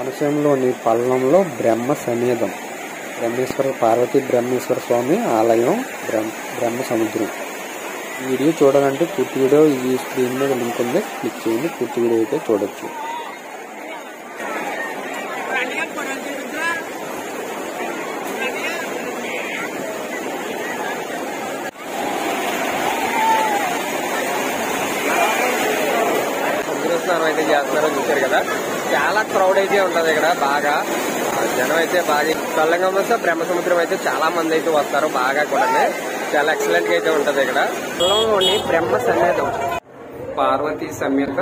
కోనసీమలోని పల్లంలో బ్రహ్మ సమేతం పార్వతీ బ్రహ్మేశ్వర స్వామి ఆలయం బ్రహ్మ సముద్రం. ఈ వీడియో చూడాలంటే పూర్తి వీడియో ఈ స్క్రీన్ మీద లింక్ ఉంది, క్లిక్ చేయండి. పూర్తి వీడియో అయితే చూడొచ్చు. స్నానం అయితే చేస్తున్నారో చూసారు కదా, చాలా క్రౌడ్ అయితే ఉంటది ఇక్కడ. బాగా జనం అయితే బాగా చల్లగా వస్తే బ్రహ్మ సముద్రం అయితే చాలా మంది అయితే వస్తారు. బాగా కూడా చాలా ఎక్సలెంట్ గా అయితే ఉంటది ఇక్కడ. పొలంలోని బ్రహ్మ సమేతం పార్వతీ సమేత